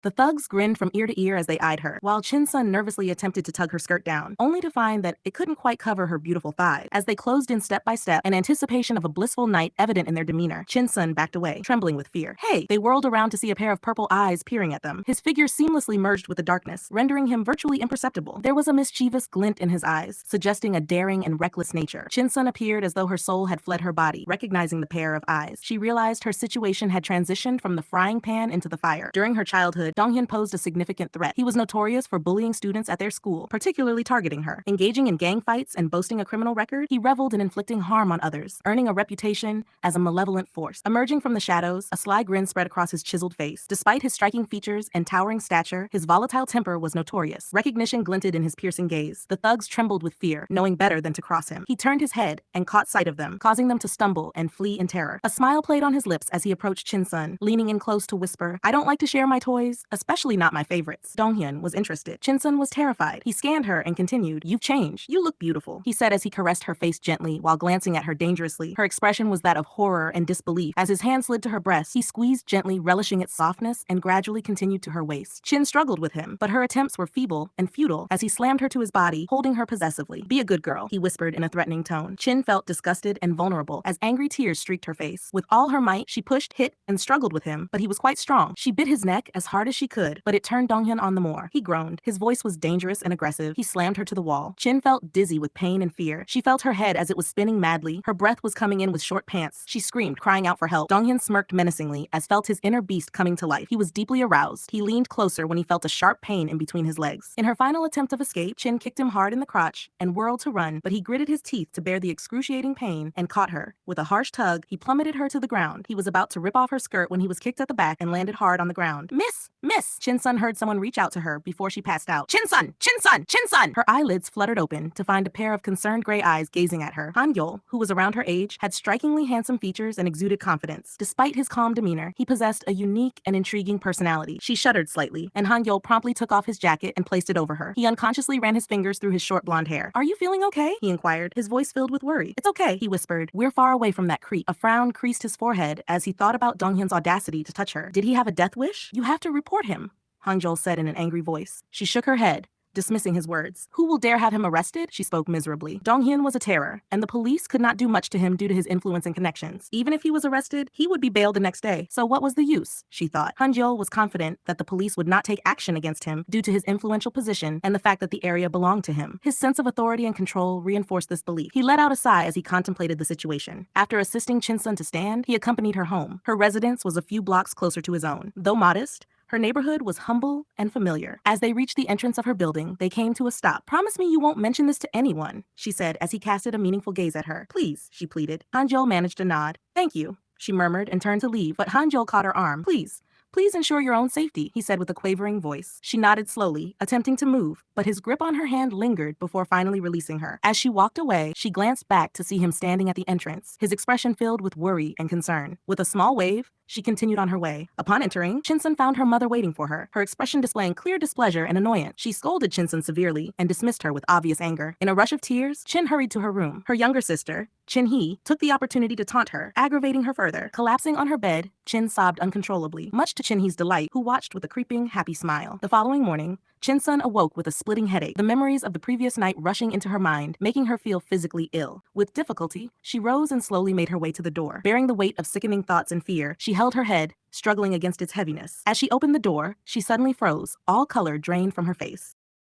The thugs grinned from ear to ear as they eyed her, while Chin Sun nervously attempted to tug her skirt down, only to find that it couldn't quite cover her beautiful thighs. As they closed in step by step, in anticipation of a blissful night evident in their demeanor, Chin Sun backed away, trembling with fear. Hey! They whirled around to see a pair of purple eyes peering at them. His figure seamlessly merged with the darkness, rendering him virtually imperceptible. There was a mischievous glint in his eyes, suggesting a daring and reckless nature. Chin Sun appeared as though her soul had fled her body. Recognizing the pair of eyes, she realized her situation had transitioned from the frying pan into the fire. During her childhood, Donghyun posed a significant threat. He was notorious for bullying students at their school, particularly targeting her. Engaging in gang fights and boasting a criminal record, he reveled in inflicting harm on others, earning a reputation as a malevolent force. Emerging from the shadows, a sly grin spread across his chiseled face. Despite his striking features and towering stature, his volatile temper was notorious. Recognition glinted in his piercing gaze. The thugs trembled with fear, knowing better than to cross him. He turned his head and caught sight of them, causing them to stumble and flee in terror. A smile played on his lips as he approached Chin Sun, leaning in close to whisper, "I don't like to share my toys, especially not my favorites." Donghyun was interested. Chin Sun was terrified. He scanned her and continued, "You've changed. You look beautiful," he said as he caressed her face gently while glancing at her dangerously. Her expression was that of horror and disbelief. As his hand slid to her breast, he squeezed gently, relishing its softness, and gradually continued to her waist. Chin struggled with him, but her attempts were feeble and futile as he slammed her to his body, holding her possessively. "Be a good girl," he whispered in a threatening tone. Chin felt disgusted and vulnerable as angry tears streaked her face. With all her might, she pushed, hit, and struggled with him, but he was quite strong. She bit his neck as hard as she could, but it turned Donghyun on the more. He groaned. His voice was dangerous and aggressive. He slammed her to the wall. Chin felt dizzy with pain and fear. She felt her head as it was spinning madly. Her breath was coming in with short pants. She screamed, crying out for help. Donghyun smirked menacingly as felt his inner beast coming to life. He was deeply aroused. He leaned closer when he felt a sharp pain in between his legs. In her final attempt of escape, Chin kicked him hard in the crotch and whirled to run, but he gritted his teeth to bear the excruciating pain and caught her. With a harsh tug, he plummeted her to the ground. He was about to rip off her skirt when he was kicked at the back and landed hard on the ground. "Miss! Miss!" Chin Sun heard someone reach out to her before she passed out. "Chin Sun! Chin Sun! Chin Sun!" Her eyelids fluttered open to find a pair of concerned gray eyes gazing at her. Han Yol, who was around her age, had strikingly handsome features and exuded confidence. Despite his calm demeanor, he possessed a unique and intriguing personality. She shuddered slightly, and Han Yol promptly took off his jacket and placed it over her. He unconsciously ran his fingers through his short blonde hair. "Are you feeling okay?" he inquired, his voice filled with worry. "It's okay," he whispered. "We're far away from that creep." A frown creased his forehead as he thought about Donghyun's audacity to touch her. Did he have a death wish? "You have to report him," Hangjol said in an angry voice. She shook her head, dismissing his words. "Who will dare have him arrested?" She spoke miserably. Donghyun was a terror, and the police could not do much to him due to his influence and connections. Even if he was arrested, he would be bailed the next day. So what was the use, she thought. Hangjol was confident that the police would not take action against him due to his influential position and the fact that the area belonged to him. His sense of authority and control reinforced this belief. He let out a sigh as he contemplated the situation. After assisting Chin-sun to stand, he accompanied her home. Her residence was a few blocks closer to his own. Though modest, her neighborhood was humble and familiar. As they reached the entrance of her building, they came to a stop. "Promise me you won't mention this to anyone," she said as he casted a meaningful gaze at her. "Please," she pleaded. Hanjol managed a nod. "Thank you," she murmured and turned to leave, but Hanjol caught her arm. Please ensure your own safety," he said with a quavering voice. She nodded slowly, attempting to move, but his grip on her hand lingered before finally releasing her. As she walked away, she glanced back to see him standing at the entrance, his expression filled with worry and concern. With a small wave, she continued on her way. Upon entering, Chin-sun found her mother waiting for her, her expression displaying clear displeasure and annoyance. She scolded Chin-sun severely and dismissed her with obvious anger. In a rush of tears, Chin hurried to her room. Her younger sister, Chin-hee, took the opportunity to taunt her, aggravating her further. Collapsing on her bed, Chin sobbed uncontrollably, much to Chin-hee's delight, who watched with a creeping, happy smile. The following morning, Chin-sun awoke with a splitting headache, the memories of the previous night rushing into her mind, making her feel physically ill. With difficulty, she rose and slowly made her way to the door. Bearing the weight of sickening thoughts and fear, she held her head, struggling against its heaviness. As she opened the door, she suddenly froze, all color drained from her face.